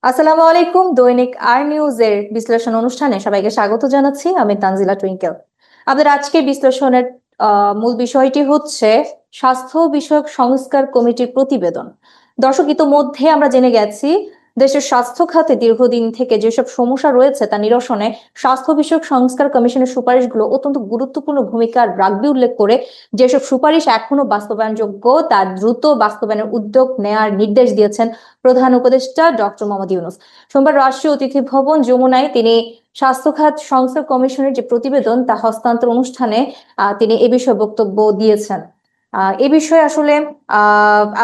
আসসালামু আলাইকুম। দৈনিক আর নিউজের বিশ্লেষণ অনুষ্ঠানে সবাইকে স্বাগত জানাচ্ছি। আমি তানজিলা টুইঙ্কেল। আমাদের আজকের বিশ্লেষণের মূল বিষয়টি হচ্ছে স্বাস্থ্য বিষয়ক সংস্কার কমিটির প্রতিবেদন। দর্শক, ইতোমধ্যে আমরা জেনে গেছি দেশের স্বাস্থ্য খাতে দীর্ঘদিন থেকে যেসব সমস্যা রয়েছে তা নিরসনে স্বাস্থ্য বিষয়ক সংস্কার কমিশনের সুপারিশগুলো অত্যন্ত গুরুত্বপূর্ণ ভূমিকা রাখবে উল্লেখ করে যেসব সুপারিশ এখনো বাস্তবায়নযোগ্য তা দ্রুত বাস্তবায়নের উদ্যোগ নেয়ার নির্দেশ দিয়েছেন প্রধান উপদেষ্টা ডক্টর মোহাম্মদ ইউনূস। সোমবার রাষ্ট্রীয় অতিথি ভবন যমুনায় তিনি স্বাস্থ্য খাত সংস্কার কমিশনের যে প্রতিবেদন তা হস্তান্তর অনুষ্ঠানে তিনি এ বিষয়ে বক্তব্য দিয়েছেন। এ বিষয়ে আসলে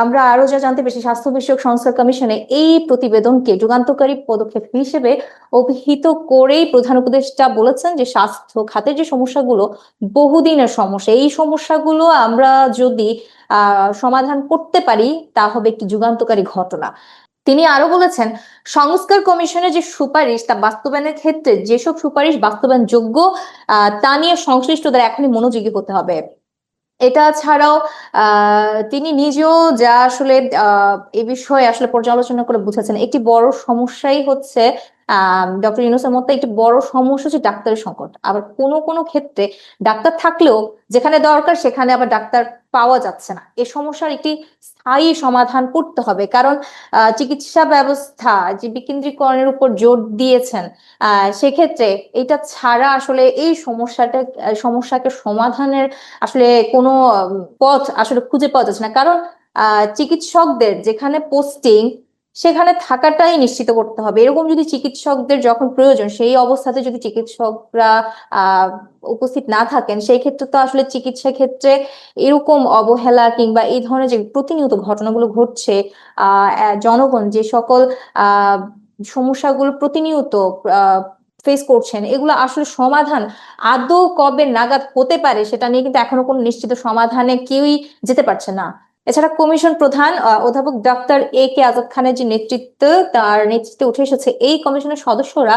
আমরা আরো যা জানতে পেরেছি, স্বাস্থ্য বিষয়ক সংস্কার কমিশনে এই প্রতিবেদনকে যুগান্তকারী পদক্ষেপ হিসেবে অভিহিত করেই প্রধান উপদেষ্টা বলেছেন যে স্বাস্থ্য খাতের যে সমস্যাগুলো বহুদিনের সমস্যা, এই সমস্যাগুলো আমরা যদি সমাধান করতে পারি তা হবে একটি যুগান্তকারী ঘটনা। তিনি আরো বলেছেন, সংস্কার কমিশনের যে সুপারিশ তা বাস্তবায়নের ক্ষেত্রে যেসব সুপারিশ বাস্তবায়নযোগ্য তা নিয়ে সংশ্লিষ্টদের এখনই মনোযোগী হতে হবে। এটা ছাড়াও তিনি নিজেও যা আসলে এ বিষয়ে আসলে পর্যালোচনা করে বুঝেছেন, একটি বড় সমস্যাই হচ্ছে ডক্টর ইউনূসের মতে একটি বড় সমস্যা হচ্ছে ডাক্তারের সংকট। আবার কোনো কোনো ক্ষেত্রে ডাক্তার থাকলেও যেখানে দরকার সেখানে আবার ডাক্তার পাওয়া যাচ্ছে না। এই সমস্যার একটি স্থায়ী সমাধান করতে হবে, কারণ চিকিৎসা ব্যবস্থা যে বিকেন্দ্রীকরণের উপর জোর দিয়েছেন, সেক্ষেত্রে এটা ছাড়া আসলে এই সমস্যাকে সমাধানের আসলে কোনো পথ আসলে খুঁজে পাওয়া যাচ্ছে না। কারণ চিকিৎসকদের যেখানে পোস্টিং সেখানে থাকাটাই নিশ্চিত করতে হবে। এরকম যদি চিকিৎসকদের যখন প্রয়োজন সেই অবস্থাতে যদি চিকিৎসকরা উপস্থিত না থাকেন, সেই ক্ষেত্রে তো আসলে চিকিৎসা ক্ষেত্রে এরকম অবহেলা কিংবা এই ধরনের যে প্রতিনিয়ত ঘটনাগুলো ঘটছে, জনগণ যে সকল আহ সমস্যাগুলো প্রতিনিয়ত ফেস করছেন, এগুলো আসলে সমাধান আদৌ কবে নাগাদ হতে পারে সেটা নিয়ে কিন্তু এখনো কোনো নিশ্চিত সমাধানে কেউই যেতে পারছে না। এছাড়া কমিশন প্রধান অধ্যাপক ডক্টর কে আজাদ খানের যে নেতৃত্ব, তার নেতৃত্বে উঠে এসেছে এই কমিশনের সদস্যরা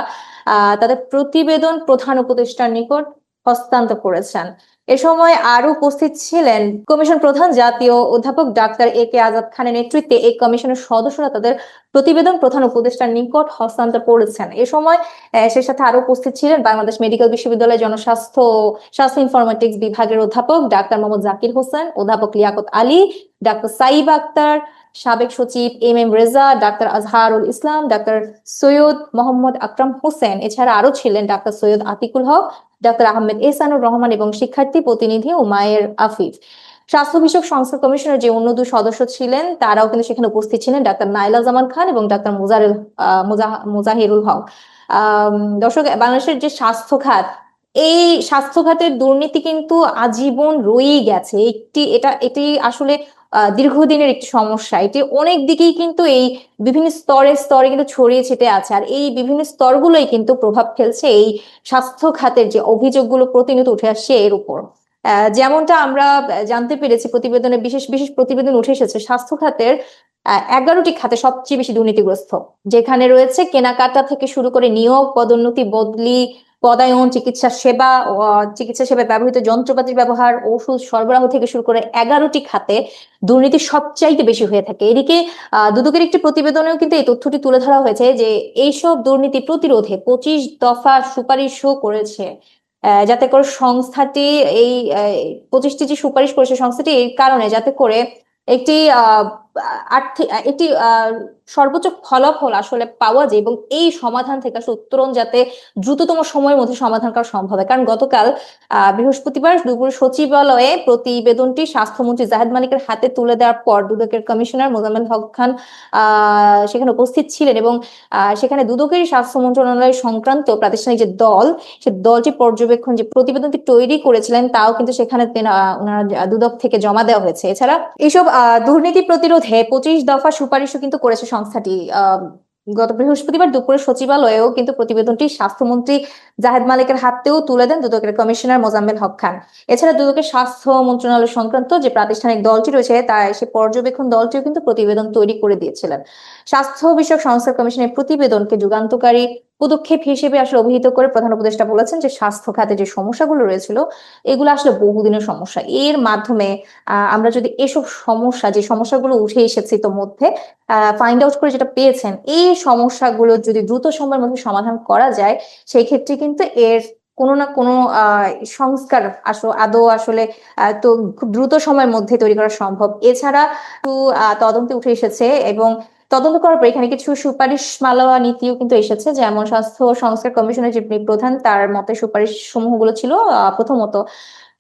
তাদের প্রতিবেদন প্রধান উপদেষ্টার নিকট হস্তান্তর করেছেন। এ সময় আরো উপস্থিত ছিলেন কমিশন প্রধান জাতীয় অধ্যাপক ডাক্তার কে আজাদ খানের নেতৃত্বে এই কমিশনের সদস্যরা তাদের প্রতিবেদন প্রধান উপদেষ্টার নিকট হস্তান্তর করেছেন। এ সময় সে সাথে আরো উপস্থিত ছিলেন বাংলাদেশ মেডিকেল বিশ্ববিদ্যালয়ের জনস্বাস্থ্য স্বাস্থ্য ইনফরমেটিক্স বিভাগের অধ্যাপক ডাক্তার মোহাম্মদ জাকির হোসেন, অধ্যাপক লিয়াকত আলী, ডাক্তার সাইব আক্তার, সাবেক সচিব রেজা, ডাক্তার আজহারুল ইসলাম, ডাক্তার সৈয়দ মোহাম্মদ আকরাম হোসেন। এছাড়া আরো ছিলেন ডাক্তার সৈয়দ আতিকুল হক, ডাক্তার আহমেদ এহসানুর রহমান এবং শিক্ষার্থী প্রতিনিধি উমায়ের আফিফ। স্বাস্থ্য বিষয়ক সংস্কার কমিশনের যে অন্য দুই সদস্য ছিলেন তারাও কিন্তু সেখানে উপস্থিত ছিলেন, ডাক্তার নাইলা জামান খান এবং ডাক্তার মুজাহিরুল হক। দর্শক, বাংলাদেশের যে স্বাস্থ্য খাত, এই স্বাস্থ্য খাতের দুর্নীতি কিন্তু আজীবন রয়েই গেছে। এটি আসলে দীর্ঘদিনের একটি সমস্যা। এটি অনেক দিকেই কিন্তু এই বিভিন্ন স্তরে স্তরে কিন্তু ছড়িয়ে ছিটে আছে, আর এই বিভিন্ন স্তরগুলোই কিন্তু প্রভাব ফেলছে এই স্বাস্থ্য খাতের যে অভিযোগগুলো প্রতিনিয়ত উঠে আসছে এর উপর। যেমনটা আমরা জানতে পেরেছি, প্রতিবেদনে বিশেষ বিশেষ প্রতিবেদন উঠে এসেছে স্বাস্থ্য খাতের 11টি খাতে সবচেয়ে বেশি দুর্নীতিগ্রস্ত, যেখানে রয়েছে কেনাকাটা থেকে শুরু করে নিয়োগ, পদোন্নতি, বদলি, পদায়ন, চিকিৎসা সেবায় ব্যবহৃত যন্ত্রপাতির ব্যবহার, ওষুধ সরবরাহ থেকে শুরু করে 11টি খাতে দুর্নীতি সবচাইতে বেশি হয়ে থাকে। এদিকে দুদকের একটি প্রতিবেদনেও কিন্তু এই তথ্যটি তুলে ধরা হয়েছে যে এইসব দুর্নীতি প্রতিরোধে 25 দফা সুপারিশও করেছে, যাতে করে সংস্থাটি এই 25টি যে সুপারিশ করেছে সংস্থাটি এই কারণে যাতে করে একটি আর্থিক একটি সর্বোচ্চ ফলাফল আসলে পাওয়া যায় এবং এই সমাধান থেকে আসলে উত্তরণ যাতে দ্রুততম সময়ের মধ্যে সমাধান করা সম্ভব হয়। কারণ গতকাল বৃহস্পতিবার দুপুরে সচিবালয়ে প্রতিবেদনটি স্বাস্থ্যমন্ত্রী জাহেদ মালিকের হাতে তুলে দেওয়ার পর দুদকের কমিশনার মোজাম্মেল হক খান সেখানে উপস্থিত ছিলেন এবং সেখানে দুদকের স্বাস্থ্য মন্ত্রণালয় সংক্রান্ত প্রাতিষ্ঠানিক যে দল, সে দলটি পর্যবেক্ষণ যে প্রতিবেদনটি তৈরি করেছিলেন তাও কিন্তু সেখানে ওনারা দুদক থেকে জমা দেওয়া হয়েছে। এছাড়া এইসব দুর্নীতি প্রতিরোধে 25 দফা সুপারিশও কিন্তু করেছে সংস্থাটি। গত বৃহস্পতিবার দুপুরে সচিবালয়েও কিন্তু প্রতিবেদনটি স্বাস্থ্যমন্ত্রী জাহেদ মালিকের হাতেও তুলে দেন দুদকের কমিশনার মোজাম্মেল হক খান। এছাড়া দুদকের স্বাস্থ্য মন্ত্রণালয় সংক্রান্ত যে প্রাতিষ্ঠানিক দলটি রয়েছে তার সে পর্যবেক্ষণ দলটিও কিন্তু প্রতিবেদন তৈরি করে দিয়েছিলেন। স্বাস্থ্য বিষয়ক সংস্কার কমিশনের প্রতিবেদনকে যুগান্তকারী পদক্ষেপ হিসেবে আসলে অভিহিত করে প্রধান উপদেষ্টা বলেছেন যে স্বাস্থ্য খাতে যে সমস্যাগুলো রয়েছিল এগুলো আসলে বহুদিনের সমস্যা। এর মাধ্যমে আমরা যদি এসব সমস্যা, যে সমস্যাগুলো উঠে এসেছে ইতোমধ্যে, ফাইন্ড আউট করে যেটা পেয়েছেন, এই সমস্যাগুলো যদি দ্রুত সময়ের মধ্যে সমাধান করা যায়, সেই ক্ষেত্রে কিন্তু এর কোনো না কোনো সংস্কার আদৌ আসলে তো খুব দ্রুত সময়ের মধ্যে তৈরি করা সম্ভব। এছাড়া তদন্তে উঠে এসেছে এবং তদন্ত করার পর এখানে কিছু সুপারিশ মালা নীতিও কিন্তু এসেছে, যেমন স্বাস্থ্য সংস্কার কমিশনের যে প্রধান, তার মতে সুপারিশ সমূহগুলো ছিল প্রথমত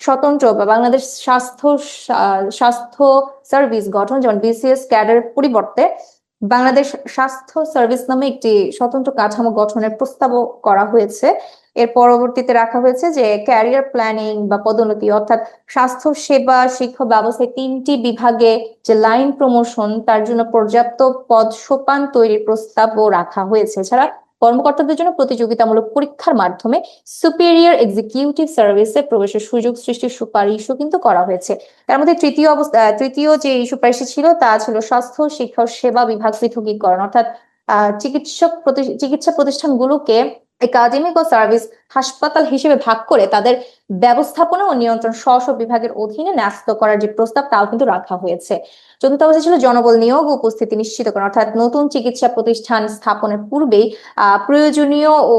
স্বতন্ত্র বা বাংলাদেশ স্বাস্থ্য সার্ভিস গঠন, যেমন বিসিএস ক্যাডারের পরিবর্তে বাংলাদেশ স্বাস্থ্য সার্ভিস নামে একটি স্বতন্ত্র কাঠামো গঠনের প্রস্তাবও করা হয়েছে। এর পরবর্তীতে রাখা হয়েছে যে ক্যারিয়ার প্ল্যানিং বা পদোন্নতি, অর্থাৎ স্বাস্থ্য সেবা শিক্ষা ব্যবস্থায় 3টি বিভাগে যে লাইন প্রমোশন, তার জন্য পর্যাপ্ত পদ সোপান তৈরির প্রস্তাবও রাখা হয়েছে। এছাড়া কর্মকর্তাদের জন্য প্রতিযোগিতামূলক পরীক্ষার মাধ্যমে সুপিরিয়র এক্সিকিউটিভ সার্ভিসে প্রবেশের সুযোগ সৃষ্টির সুপারিশও কিন্তু করা হয়েছে। তার মধ্যে তৃতীয় যে সুপারিশটি ছিল তা ছিল স্বাস্থ্য শিক্ষা ও সেবা বিভাগ পৃথকীকরণ, অর্থাৎ চিকিৎসা প্রতিষ্ঠানগুলোকে একাডেমিক ও সার্ভিস হাসপাতাল হিসেবে ভাগ করে তাদের ব্যবস্থাপনা ও নিয়ন্ত্রণ স্ব বিভাগের অধীনে ন্যস্ত করার যে প্রস্তাব, তাও কিন্তু রাখা হয়েছে। চতুর্থ অবস্থা ছিল জনবল নিয়োগ ও উপস্থিতি নিশ্চিতকরণ, অর্থাৎ নতুন চিকিৎসা প্রতিষ্ঠান স্থাপনের পূর্বেই প্রয়োজনীয় ও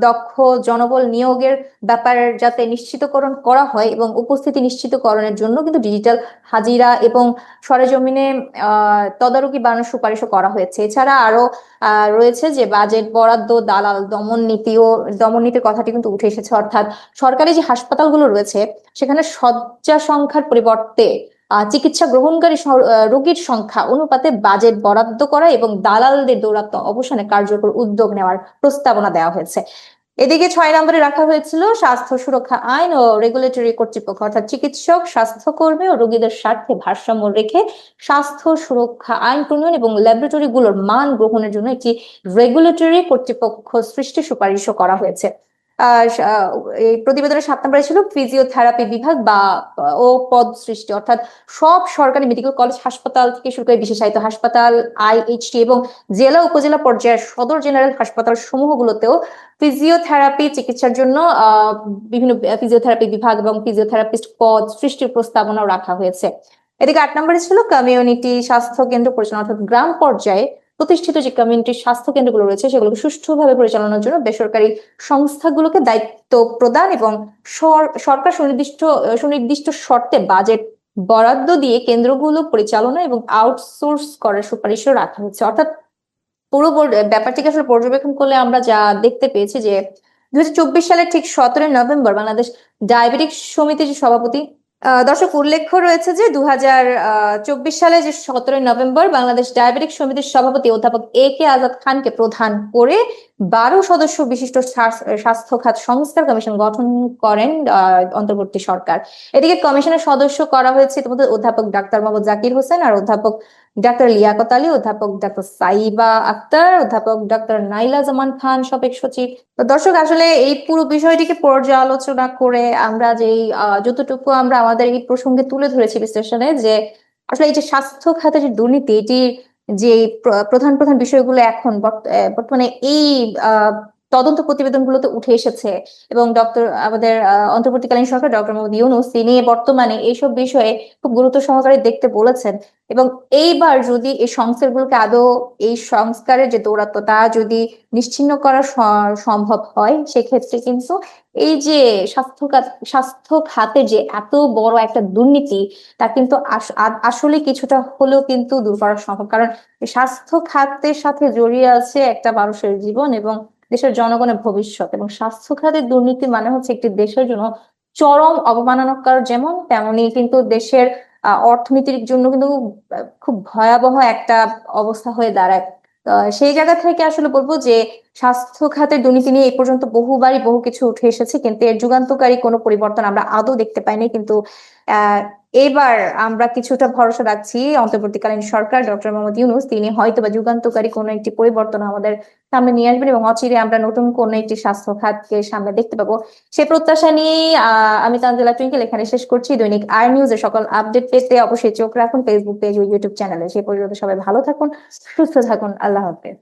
দক্ষ জনবল নিয়োগের ব্যাপার যাতে নিশ্চিতকরণ করা হয় এবং উপস্থিতি নিশ্চিতকরণের জন্য কিন্তু ডিজিটাল হাজিরা এবং সরেজমিনে তদারকি বাড়ানোর সুপারিশও করা হয়েছে। এছাড়া আরো রয়েছে যে বাজেট বরাদ্দ, দালাল দমন নীতির কথাটি কিন্তু উঠে এসেছে, অর্থাৎ সরকারি যে হাসপাতালগুলো রয়েছে সেখানে শয্যা সংখ্যার পরিবর্তে চিকিৎসা গ্রহণকারী রোগীর সংখ্যা অনুপাতে বাজেট বরাদ্দ করা এবং দালালদের দৌরাত্ম্য অবসানে কার্যকর উদ্যোগ নেওয়ার প্রস্তাবনা দেওয়া হয়েছে। এদিকে 6 নম্বরে রাখা হয়েছিল স্বাস্থ্য সুরক্ষা আইন ও রেগুলেটরি কর্তৃপক্ষ, অর্থাৎ চিকিৎসক, স্বাস্থ্যকর্মী ও রোগীদের স্বার্থে ভারসাম্য রেখে স্বাস্থ্য সুরক্ষা আইন প্রণয়ন এবং ল্যাবরেটরি গুলোর মান গ্রহণের জন্য একটি রেগুলেটরি কর্তৃপক্ষ সৃষ্টির সুপারিশও করা হয়েছে। এই প্রতিবেদনের 7 নম্বরে ছিল ফিজিওথেরাপি বিভাগ ও পদ সৃষ্টি, অর্থাৎ সব সরকারি মেডিকেল কলেজ হাসপাতাল থেকে শুরু করে বিশেষায়িত হাসপাতাল, আইএইচটি এবং জেলা উপজেলা পর্যায়ের সদর জেনারেল হাসপাতাল সমূহগুলোতেও ফিজিওথেরাপি চিকিৎসার জন্য বিভিন্ন ফিজিওথেরাপি বিভাগ এবং ফিজিওথেরাপিস্ট পদ সৃষ্টির প্রস্তাবনাও রাখা হয়েছে। এদিকে 8 নম্বরে ছিল কমিউনিটি স্বাস্থ্য কেন্দ্র পরিচালনা, অর্থাৎ গ্রাম পর্যায়ে প্রতিষ্ঠিত যে কমিউনিটি স্বাস্থ্য কেন্দ্রগুলো রয়েছে সেগুলোকে সুষ্ঠুভাবে পরিচালনার জন্য বেসরকারি সংস্থাগুলোকে দায়িত্ব প্রদান এবং সরকার সুনির্দিষ্ট শর্তে বাজেট বরাদ্দ দিয়ে কেন্দ্রগুলো পরিচালনা এবং আউটসোর্স করার সুপারিশও রাখা হয়েছে। অর্থাৎ পুরো ব্যাপারটিকে আসলে পর্যবেক্ষণ করলে আমরা যা দেখতে পেয়েছি যে 2024 সালের ঠিক 17 নভেম্বর বাংলাদেশ ডায়াবেটিক সমিতির যে সভাপতি, দর্শক উল্লেখ্য রয়েছে যে 2024 সালে যে 17 নভেম্বর বাংলাদেশ ডায়াবেটিক সমিতির সভাপতি অধ্যাপক A.K. আজাদ খানকে প্রধান করে 12 সদস্য বিশিষ্ট স্বাস্থ্য খাত সংস্কার কমিশন গঠন করেন অন্তর্বর্তী সরকার। এদিকে কমিশনের সদস্য করা হয়েছে ইতিমধ্যে অধ্যাপক ডাক্তার মোহাম্মদ জাকির হোসেন আর অধ্যাপক ডাক্তার লিয়াকত আলী, অধ্যাপক ডাক্তার সাইবা আক্তার, অধ্যাপক ডাক্তার নাইলা জামান খান সাবেক সচিব। তো দর্শক আসলে এই পুরো বিষয়টিকে পর্যালোচনা করে আমরা যতটুকু আমরা আমাদের এই প্রসঙ্গে তুলে ধরেছি বিশ্লেষণে, যে আসলে এই যে স্বাস্থ্য খাতে যে দুর্নীতি, এটির যে প্রধান প্রধান বিষয়গুলো এখন বর্তমানে এই তদন্ত প্রতিবেদনগুলোতে উঠে এসেছে এবং আমাদের অন্তর্বর্তীকালীন সরকার ডক্টর মোহাম্মদ ইউনূস তিনি বর্তমানে এইসব বিষয়ে খুব গুরুত্ব সহকারে দেখতে বলেছেন। এবং এইবার যদি এই সংস্কারগুলোকে আদৌ, এই সংস্কারের যে দৌরাত্ম্য তা যদি নিশ্চিহ্ন করা সম্ভব হয়, সেক্ষেত্রে কিন্তু এই যে স্বাস্থ্য খাতে যে এত বড় একটা দুর্নীতি, তা কিন্তু আসলে কিছুটা হলেও কিন্তু দূর করা সম্ভব। কারণ স্বাস্থ্য খাতের সাথে জড়িয়ে আছে একটা মানুষের জীবন এবং দেশের জনগণের ভবিষ্যৎ, এবং স্বাস্থ্য খাতের দুর্নীতি মানে হচ্ছে একটি দেশের জন্য চরম অবমাননাকর, যেমন তেমনি কিন্তু দেশের অর্থনীতির জন্য কিন্তু খুব ভয়াবহ একটা অবস্থা হয়ে দাঁড়ায়। সেই জায়গা থেকে আসলে বলবো যে স্বাস্থ্য খাতের দুর্নীতি নিয়ে এই পর্যন্ত বহুবারই বহু কিছু উঠে এসেছে, কিন্তু এর যুগান্তকারী কোনো পরিবর্তন আমরা আদৌ দেখতে পাইনি। কিন্তু এবার আমরা কিছুটা ভরসা রাখছি অন্তর্বর্তীকালীন সরকার ডক্টর মোহাম্মদ ইউনূস তিনি হয়তো বা যুগান্তকারী কোনো একটি পরিবর্তন আমাদের সামনে নিয়ে আসবেন এবং অচিরে আমরা নতুন কোনো একটি স্বাস্থ্য খাতকে সামনে দেখতে পাবো। সে প্রত্যাশা নিয়ে আমি তানজিলা টুইঙ্কেল এখানে শেষ করছি। দৈনিক আর নিউজের সকল আপডেট পেতে অবশ্যই চোখ রাখুন ফেসবুক পেজ ও ইউটিউব চ্যানেলে। সে পর্যন্ত সবাই ভালো থাকুন, সুস্থ থাকুন। আল্লাহ হাফেজ।